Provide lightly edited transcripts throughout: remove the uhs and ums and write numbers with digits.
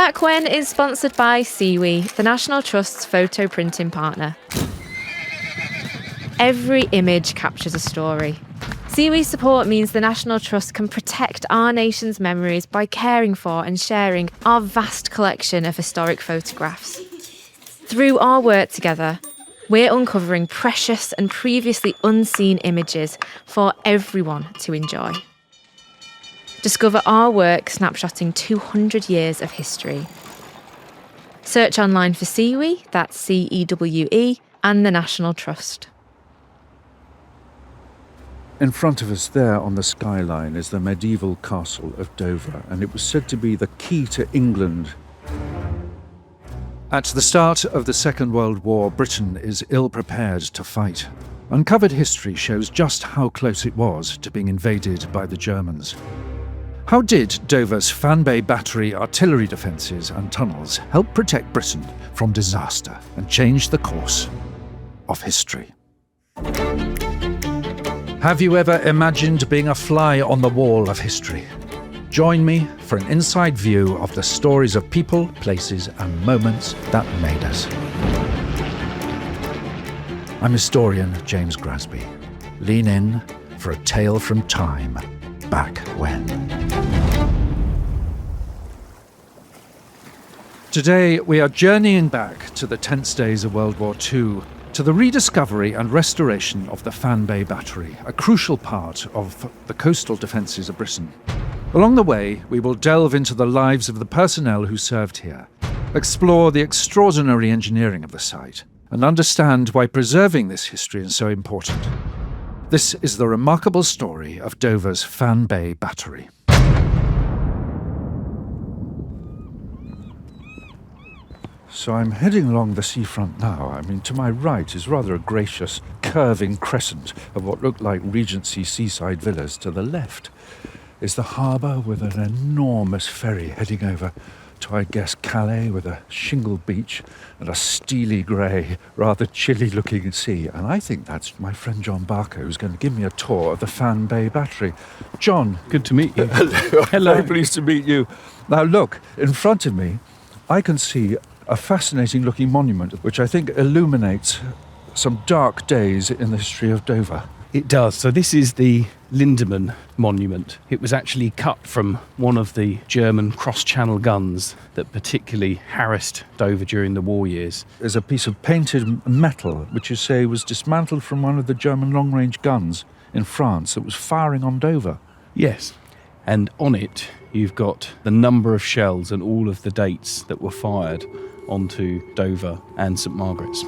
Back When is sponsored by WWII, the National Trust's photo printing partner. Every image captures a story. WWII support means the National Trust can protect our nation's memories by caring for and sharing our vast collection of historic photographs. Through our work together, we're uncovering precious and previously unseen images for everyone to enjoy. Discover our work snapshotting 200 years of history. Search online for WWII, that's CEWE, and the National Trust. In front of us there on the skyline is the medieval castle of Dover, and it was said to be the key to England. At the start of the Second World War, Britain is ill-prepared to fight. Uncovered history shows just how close it was to being invaded by the Germans. How did Dover's Fan Bay Battery artillery defences and tunnels help protect Britain from disaster and change the course of history? Have you ever imagined being a fly on the wall of history? Join me for an inside view of the stories of people, places, and moments that made us. I'm historian James Grasby. Lean in for a tale from time back when. Today, we are journeying back to the tense days of World War II, to the rediscovery and restoration of the Fan Bay Battery, a crucial part of the coastal defences of Britain. Along the way, we will delve into the lives of the personnel who served here, explore the extraordinary engineering of the site, and understand why preserving this history is so important. This is the remarkable story of Dover's Fan Bay Battery. So I'm heading along the seafront now. To my right is rather a gracious, curving crescent of what looked like Regency seaside villas. To the left is the harbour with an enormous ferry heading over to, I guess, Calais, with a shingle beach and a steely grey, rather chilly-looking sea. And I think that's my friend John Barker, who's going to give me a tour of the Fan Bay Battery. John. Good to meet you. Hello. Very pleased to meet you. Now look, in front of me, I can see a fascinating-looking monument, which I think illuminates some dark days in the history of Dover. It does. So this is the Lindemann monument. It was actually cut from one of the German cross-channel guns that particularly harassed Dover during the war years. There's a piece of painted metal, which you say was dismantled from one of the German long-range guns in France that was firing on Dover. Yes. And on it, you've got the number of shells and all of the dates that were fired onto Dover and St Margaret's.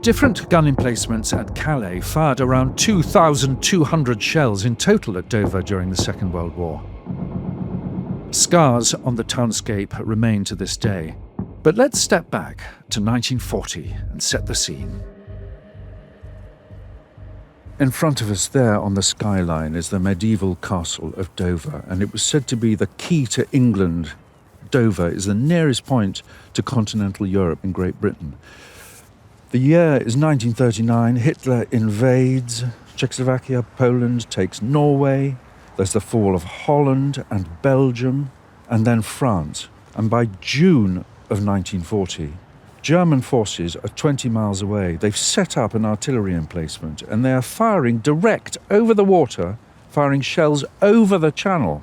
Different gun emplacements at Calais fired around 2,200 shells in total at Dover during the Second World War. Scars on the townscape remain to this day. But let's step back to 1940 and set the scene. In front of us there on the skyline is the medieval castle of Dover, and it was said to be the key to England. Dover is the nearest point to continental Europe in Great Britain. The year is 1939. Hitler invades Czechoslovakia, Poland takes Norway. There's the fall of Holland and Belgium, and then France. And by June of 1940, German forces are 20 miles away. They've set up an artillery emplacement, and they are firing direct over the water, firing shells over the channel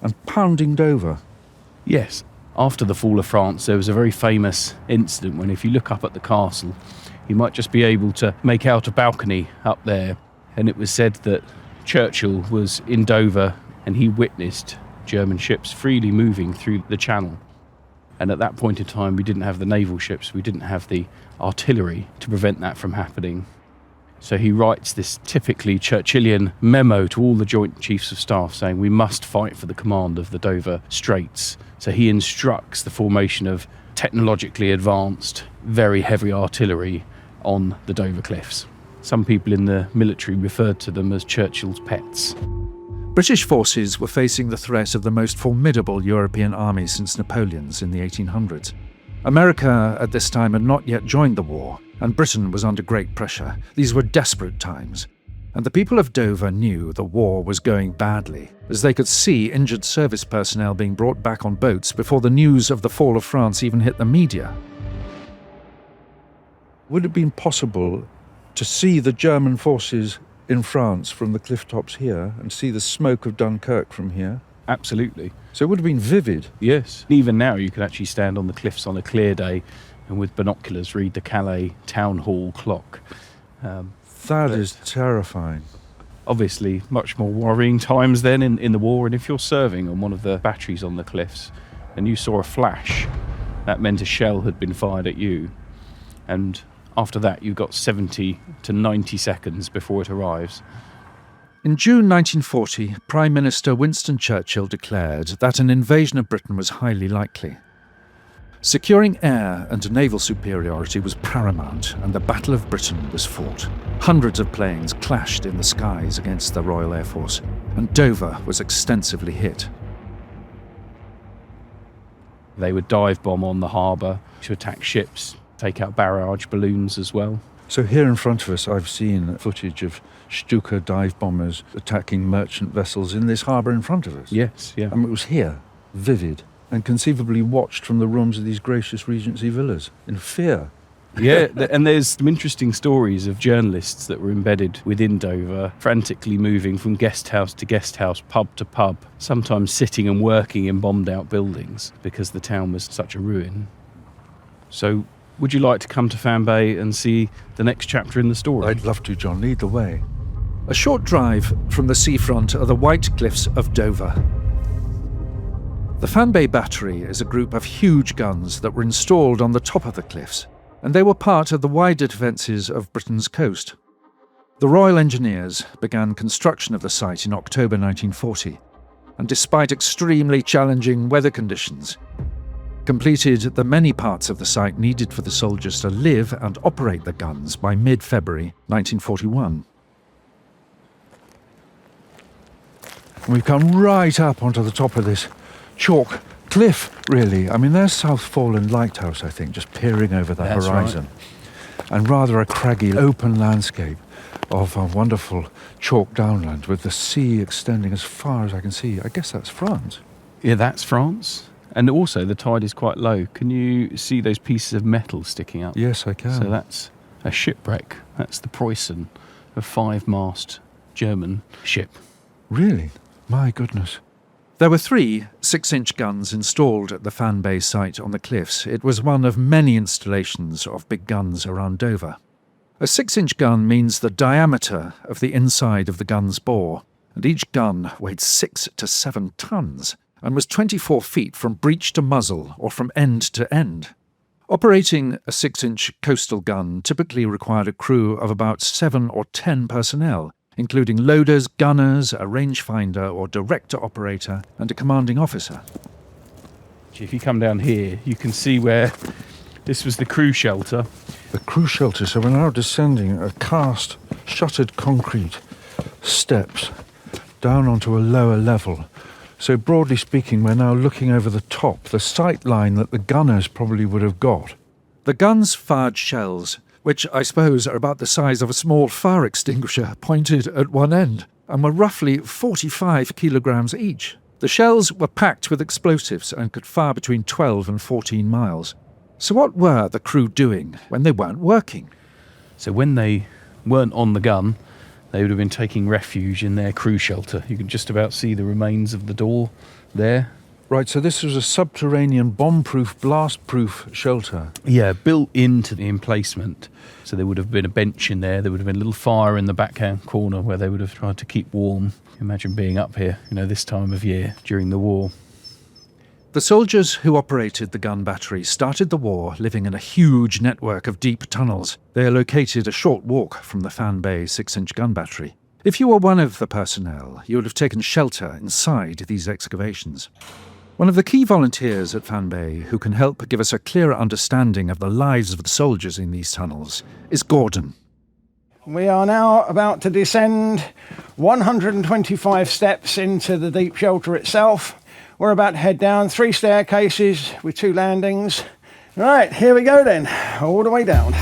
and pounding Dover. Yes. After the fall of France, there was a very famous incident when, if you look up at the castle, you might just be able to make out a balcony up there. And it was said that Churchill was in Dover and he witnessed German ships freely moving through the channel. And at that point in time, we didn't have the naval ships, we didn't have the artillery to prevent that from happening. So he writes this typically Churchillian memo to all the Joint Chiefs of Staff saying we must fight for the command of the Dover Straits. So he instructs the formation of technologically advanced, very heavy artillery on the Dover Cliffs. Some people in the military referred to them as Churchill's pets. British forces were facing the threat of the most formidable European army since Napoleon's in the 1800s. America at this time had not yet joined the war, and Britain was under great pressure. These were desperate times. And the people of Dover knew the war was going badly, as they could see injured service personnel being brought back on boats before the news of the fall of France even hit the media. Would it have been possible to see the German forces in France from the cliff tops here and see the smoke of Dunkirk from here? Absolutely. So it would have been vivid. Yes. Even now you can actually stand on the cliffs on a clear day and with binoculars read the Calais town hall clock. That is terrifying. Obviously much more worrying times then in the war, and if you're serving on one of the batteries on the cliffs and you saw a flash, that meant a shell had been fired at you, and after that you've got 70 to 90 seconds before it arrives. In June 1940, Prime Minister Winston Churchill declared that an invasion of Britain was highly likely. Securing air and naval superiority was paramount, and the Battle of Britain was fought. Hundreds of planes clashed in the skies against the Royal Air Force, and Dover was extensively hit. They would dive bomb on the harbour to attack ships, take out barrage balloons as well. So here in front of us, I've seen footage of Stuka dive bombers attacking merchant vessels in this harbour in front of us. Yes, yeah. And it was here, vivid, and conceivably watched from the rooms of these gracious Regency villas, in fear. Yeah, and there's some interesting stories of journalists that were embedded within Dover, frantically moving from guest house to guest house, pub to pub, sometimes sitting and working in bombed-out buildings because the town was such a ruin. So, would you like to come to Fan Bay and see the next chapter in the story? I'd love to, John. Lead the way. A short drive from the seafront are the White Cliffs of Dover. The Fan Bay Battery is a group of huge guns that were installed on the top of the cliffs, and they were part of the wider defences of Britain's coast. The Royal Engineers began construction of the site in October 1940, and despite extremely challenging weather conditions, completed the many parts of the site needed for the soldiers to live and operate the guns by mid-February 1941. We've come right up onto the top of this chalk cliff, really. I mean, there's South Foreland Lighthouse, I think, just peering over the That's horizon. Right. And rather a craggy, open landscape of a wonderful chalk downland with the sea extending as far as I can see. I guess that's France. Yeah, that's France. And also the tide is quite low. Can you see those pieces of metal sticking up? Yes, I can. So that's a shipwreck. That's the Preußen, a 5-mast German ship. Really? My goodness. There were 3 6-inch guns installed at the Fan Bay site on the cliffs. It was one of many installations of big guns around Dover. A 6-inch gun means the diameter of the inside of the gun's bore, and each gun weighed 6 to 7 tons and was 24 feet from breech to muzzle or from end to end. Operating a 6-inch coastal gun typically required a crew of about 7 or 10 personnel, including loaders, gunners, a rangefinder or director operator, and a commanding officer. If you come down here, you can see where this was the crew shelter. The crew shelter, so we're now descending a cast, shuttered concrete steps down onto a lower level. So broadly speaking, we're now looking over the top, the sight line that the gunners probably would have got. The guns fired shells, which I suppose are about the size of a small fire extinguisher, pointed at one end, and were roughly 45 kilograms each. The shells were packed with explosives and could fire between 12 and 14 miles. So what were the crew doing when they weren't working? So when they weren't on the gun, they would have been taking refuge in their crew shelter. You can just about see the remains of the door there. Right, so this was a subterranean bomb-proof, blast-proof shelter. Yeah, built into the emplacement. So there would have been a bench in there. There would have been a little fire in the backhand corner where they would have tried to keep warm. Imagine being up here, this time of year during the war. The soldiers who operated the gun battery started the war living in a huge network of deep tunnels. They are located a short walk from the Fan Bay 6-inch gun battery. If you were one of the personnel, you would have taken shelter inside these excavations. One of the key volunteers at Fan Bay who can help give us a clearer understanding of the lives of the soldiers in these tunnels is Gordon. We are now about to descend 125 steps into the deep shelter itself. We're about to head down 3 staircases with 2 landings. Right, here we go then, all the way down.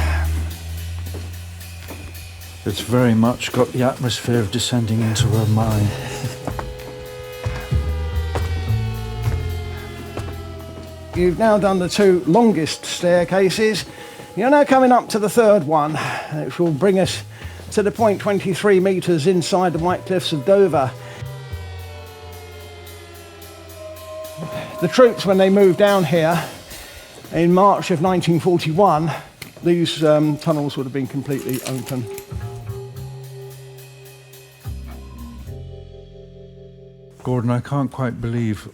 It's very much got the atmosphere of descending into a mine. You've now done the 2 longest staircases. You're now coming up to the 3rd one, which will bring us to the point 23 metres inside the White Cliffs of Dover. The troops, when they moved down here in March of 1941, these tunnels would have been completely open. Gordon, I can't quite believe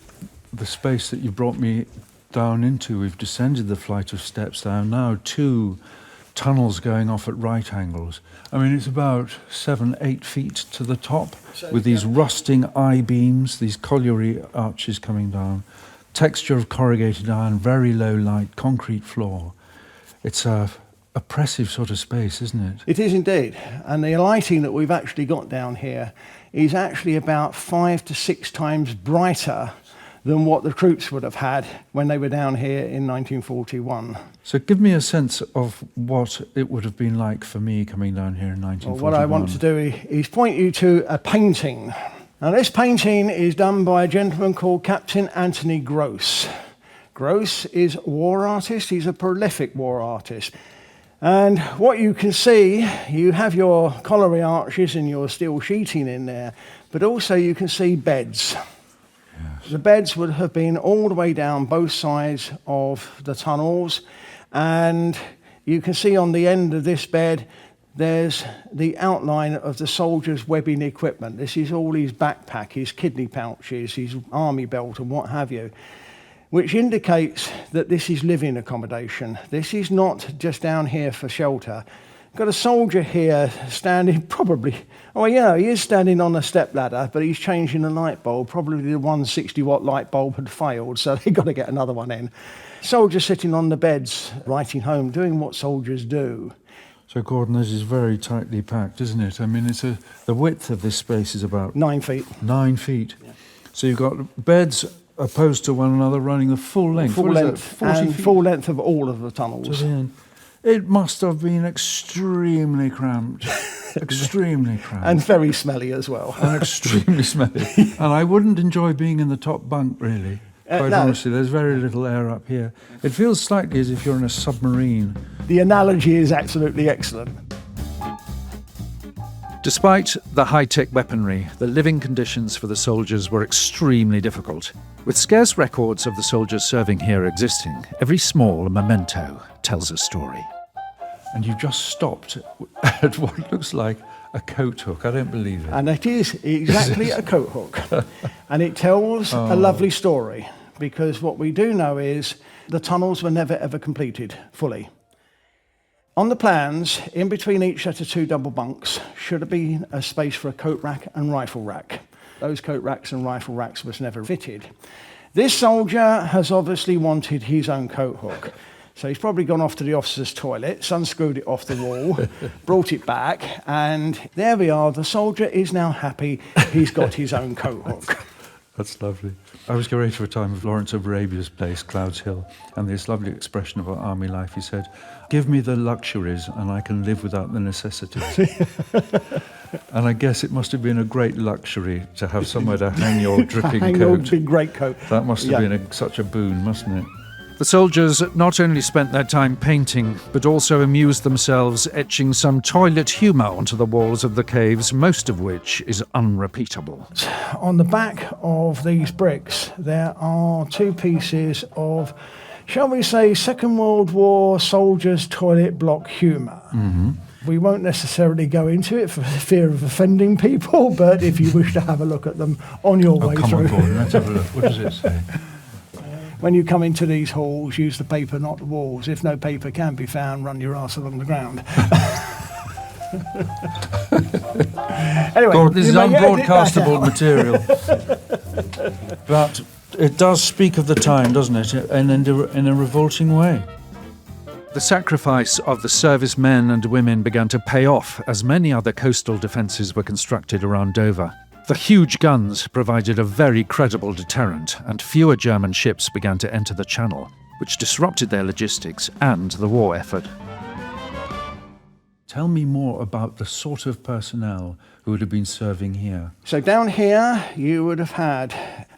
the space that you brought me down into. We've descended the flight of steps. There are now 2 tunnels going off at right angles. I mean, it's about 7-8 feet to the top, with these rusting I-beams, these colliery arches coming down, texture of corrugated iron, very low light, concrete floor. It's a oppressive sort of space, isn't it? It is indeed. And the lighting that we've actually got down here is actually about 5 to 6 times brighter than what the troops would have had when they were down here in 1941. So give me a sense of what it would have been like for me coming down here in 1941. Well, what I want to do is point you to a painting. Now, this painting is done by a gentleman called Captain Anthony Gross. Gross is a war artist. He's a prolific war artist. And what you can see, you have your colliery arches and your steel sheeting in there, but also you can see beds. Yes. The beds would have been all the way down both sides of the tunnels, and you can see on the end of this bed there's the outline of the soldier's webbing equipment. This is all his backpack, his kidney pouches, his army belt and what have you, which indicates that this is living accommodation. This is not just down here for shelter. Got a soldier here standing probably, he is standing on a step ladder, but he's changing a light bulb. Probably the 160 watt light bulb had failed, so they've got to get another one in. Soldiers sitting on the beds, writing home, doing what soldiers do. So, Gordon, this is very tightly packed, isn't it? I mean, the width of this space is about 9 feet. 9 feet. Yeah. So you've got beds opposed to one another running the full length. Full length, and feet? full length of all of the tunnels. To the end. It must have been extremely cramped. Extremely cramped. And very smelly as well. And extremely smelly. And I wouldn't enjoy being in the top bunk, really. Quite honestly, there's very little air up here. It feels slightly as if you're in a submarine. The analogy is absolutely excellent. Despite the high-tech weaponry, the living conditions for the soldiers were extremely difficult. With scarce records of the soldiers serving here existing, every small memento tells a story. And you've just stopped at what looks like a coat hook. I don't believe it. And it is exactly a coat hook. And it tells a lovely story, because what we do know is the tunnels were never ever completed fully. On the plans, in between each set of 2 double bunks should have been a space for a coat rack and rifle rack. Those coat racks and rifle racks was never fitted. This soldier has obviously wanted his own coat hook. So he's probably gone off to the officer's toilet, unscrewed it off the wall, brought it back, and there we are. The soldier is now happy. He's got his own coat hook. That's lovely. I was curator of a time of Lawrence of Arabia's place, Clouds Hill, and this lovely expression of our army life. He said, "Give me the luxuries and I can live without the necessities." And I guess it must have been a great luxury to have somewhere to hang your dripping hang coat. Your big great coat. That must have been such a boon, mustn't it? The soldiers not only spent their time painting, but also amused themselves etching some toilet humour onto the walls of the caves, most of which is unrepeatable. On the back of these bricks, there are 2 pieces of, shall we say, Second World War soldiers' toilet block humour. Mm-hmm. We won't necessarily go into it for fear of offending people, but if you wish to have a look at them on your way come through. On, Gordon, let's have a look. What does it say? When you come into these halls, use the paper, not the walls. If no paper can be found, run your arse along the ground. Anyway, God, this is unbroadcastable material. But it does speak of the time, doesn't it? And in a revolting way. The sacrifice of the servicemen and women began to pay off as many other coastal defences were constructed around Dover. The huge guns provided a very credible deterrent, and fewer German ships began to enter the channel, which disrupted their logistics and the war effort. Tell me more about the sort of personnel who would have been serving here. So down here, you would have had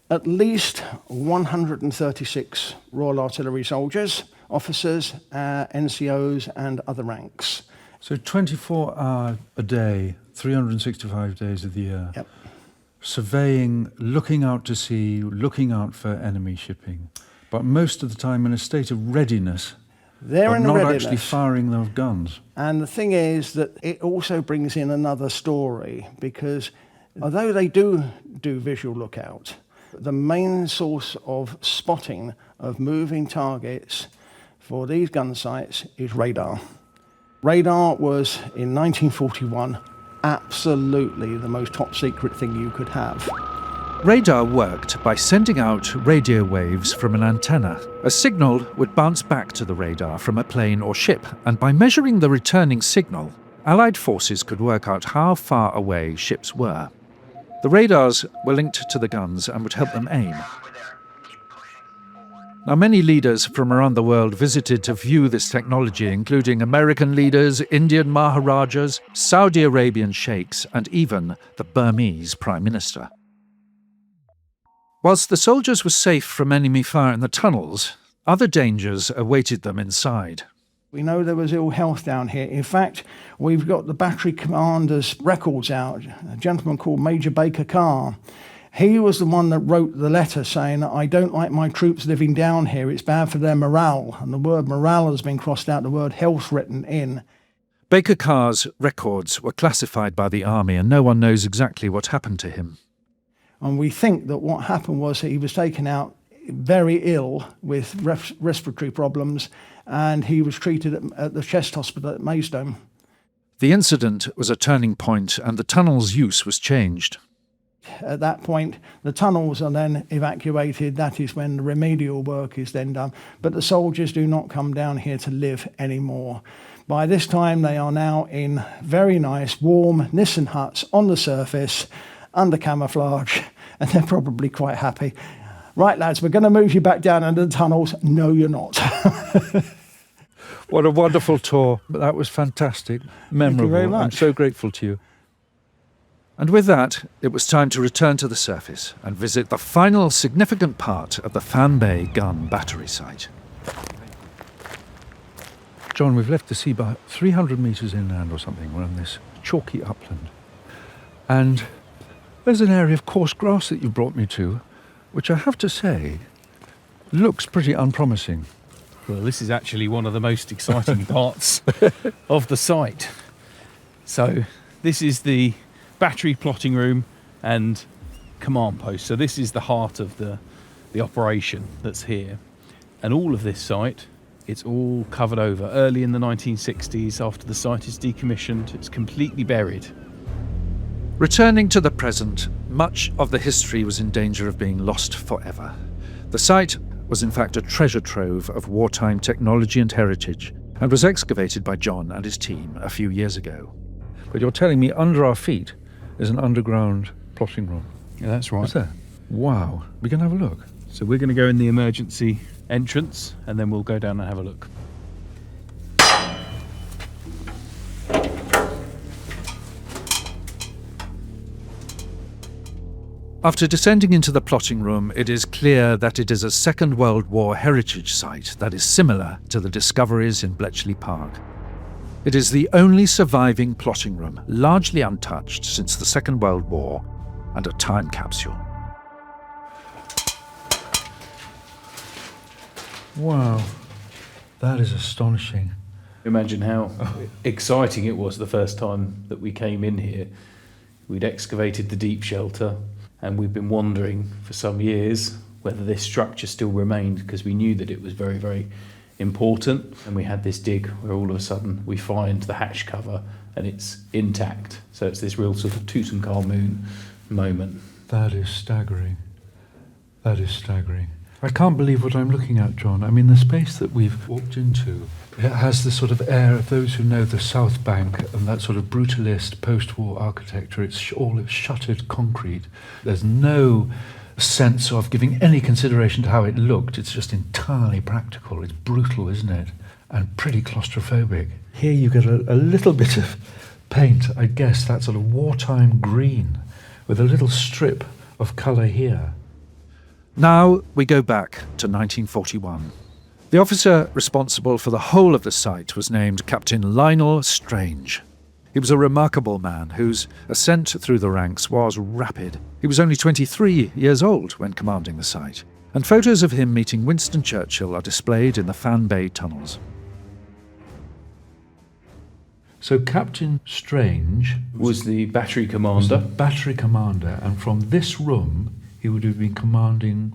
at least 136 Royal Artillery soldiers, officers, NCOs, and other ranks. So 24 hours a day, 365 days of the year. Yep. Surveying, looking out to sea, looking out for enemy shipping, but most of the time in a state of readiness. They're in not readiness. Actually firing those guns. And the thing is that it also brings in another story, because although they do visual lookout, the main source of spotting of moving targets for these gun sites is radar. Radar was, in 1941, absolutely the most top secret thing you could have. Radar worked by sending out radio waves from an antenna. A signal would bounce back to the radar from a plane or ship, and by measuring the returning signal, Allied forces could work out how far away ships were. The radars were linked to the guns and would help them aim. Now, many leaders from around the world visited to view this technology, including American leaders, Indian Maharajas, Saudi Arabian sheikhs, and even the Burmese Prime Minister. Whilst the soldiers were safe from enemy fire in the tunnels, other dangers awaited them inside. We know there was ill health down here. In fact, we've got the battery commander's records out, a gentleman called Major Baker Carr. He was the one that wrote the letter saying, I don't like my troops living down here, it's bad for their morale. And the word morale has been crossed out, the word health written in. Baker Carr's records were classified by the army, and no one knows exactly what happened to him. And we think that what happened was he was taken out very ill with respiratory problems, and he was treated at the chest hospital at Maidstone. The incident was a turning point, and the tunnel's use was changed. At that point, the tunnels are then evacuated. That is when the remedial work is then done. But the soldiers do not come down here to live anymore. By this time, they are now in very nice, warm Nissen huts on the surface, under camouflage, and they're probably quite happy. Right, lads, we're going to move you back down into the tunnels. No, you're not. What a wonderful tour. That was fantastic, memorable. Thank you very much. I'm so grateful to you. And with that, it was time to return to the surface and visit the final significant part of the Fan Bay gun battery site. John, we've left the sea about 300 metres inland or something. We're on this chalky upland. And there's an area of coarse grass that you brought me to, which I have to say looks pretty unpromising. Well, this is actually one of the most exciting parts of the site. So this is the battery plotting room and command post. So this is the heart of the operation that's here. And all of this site, it's all covered over. Early in the 1960s, after the site is decommissioned, it's completely buried. Returning to the present, much of the history was in danger of being lost forever. The site was in fact a treasure trove of wartime technology and heritage, and was excavated by John and his team a few years ago. But you're telling me under our feet is an underground plotting room? Yeah, that's right. What's that? Wow. We can have a look. So we're going to go in the emergency entrance and then we'll go down and have a look. After descending into the plotting room, it is clear that it is a Second World War heritage site that is similar to the discoveries in Bletchley Park. It is the only surviving plotting room, largely untouched since the Second World War, and a time capsule. Wow, that is astonishing. Imagine how exciting it was the first time that we came in here. We'd excavated the deep shelter and we'd been wondering for some years whether this structure still remained, because we knew that it was very, very important. And we had this dig where all of a sudden we find the hatch cover and it's intact. So it's this real sort of Tutankhamun moment. That is staggering. That is staggering. I can't believe what I'm looking at, John. I mean, the space that we've walked into, it has the sort of air of those who know the South Bank and that sort of brutalist post-war architecture. It's all shuttered concrete. There's no sense of giving any consideration to how it looked. It's just entirely practical. It's brutal, isn't it? And pretty claustrophobic. Here you get a little bit of paint, I guess, that sort of wartime green, with a little strip of colour here. Now we go back to 1941. The officer responsible for the whole of the site was named Captain Lionel Strange. He was a remarkable man whose ascent through the ranks was rapid. He was only 23 years old when commanding the site, and photos of him meeting Winston Churchill are displayed in the Fan Bay tunnels. So Captain Strange Was the battery commander. battery commander, and from this room he would have been commanding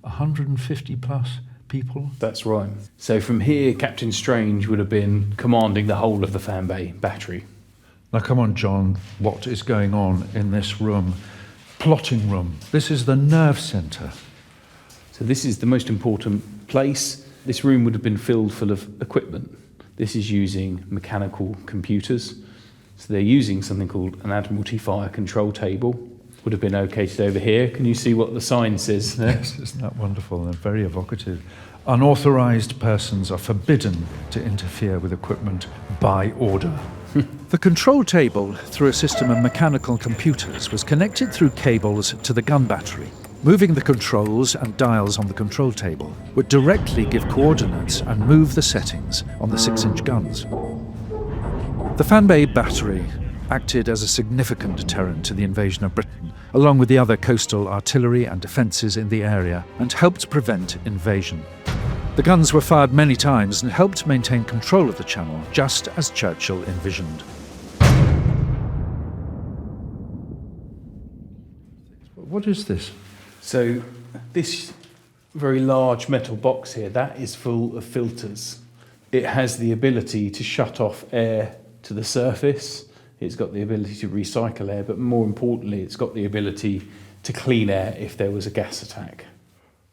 150 plus people. That's right. So from here, Captain Strange would have been commanding the whole of the Fan Bay battery. Now come on, John, what is going on in this room? Plotting room. This is the nerve centre. So this is the most important place. This room would have been filled full of equipment. This is using mechanical computers. So they're using something called an Admiralty fire control table. Would have been located over here. Can you see what the sign says there? Yes, isn't that wonderful and very evocative? Unauthorised persons are forbidden to interfere with equipment by order. The control table, through a system of mechanical computers, was connected through cables to the gun battery. Moving the controls and dials on the control table would directly give coordinates and move the settings on the 6-inch guns. The Fan Bay battery acted as a significant deterrent to the invasion of Britain, along with the other coastal artillery and defences in the area, and helped prevent invasion. The guns were fired many times and helped maintain control of the channel, just as Churchill envisioned. What is this? So this very large metal box here, that is full of filters. It has the ability to shut off air to the surface. It's got the ability to recycle air, but more importantly, it's got the ability to clean air if there was a gas attack.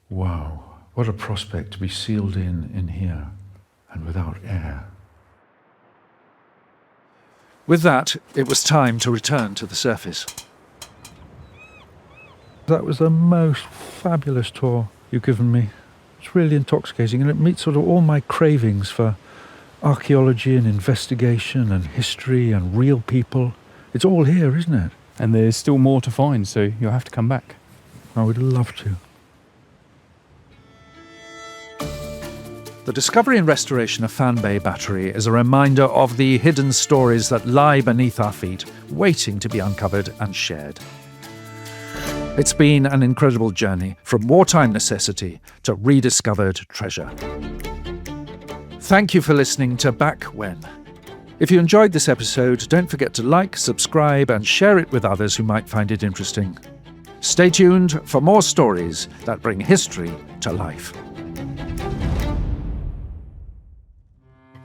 Wow, what a prospect to be sealed in here and without air. With that, it was time to return to the surface. That was the most fabulous tour you've given me. It's really intoxicating, and it meets sort of all my cravings for archaeology and investigation and history and real people. It's all here, isn't it? And there's still more to find, so you'll have to come back. I would love to. The discovery and restoration of Fan Bay Battery is a reminder of the hidden stories that lie beneath our feet, waiting to be uncovered and shared. It's been an incredible journey from wartime necessity to rediscovered treasure. Thank you for listening to Back When. If you enjoyed this episode, don't forget to like, subscribe, and share it with others who might find it interesting. Stay tuned for more stories that bring history to life.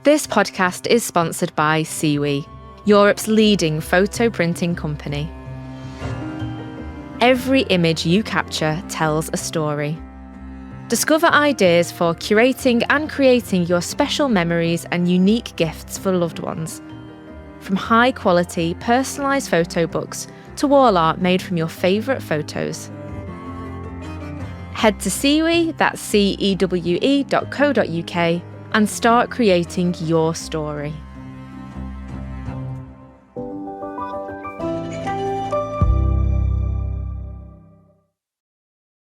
This podcast is sponsored by WWII, Europe's leading photo printing company. Every image you capture tells a story. Discover ideas for curating and creating your special memories and unique gifts for loved ones. From high-quality, personalised photo books to wall art made from your favourite photos. Head to CEWI, that's cewe.co.uk, and start creating your story.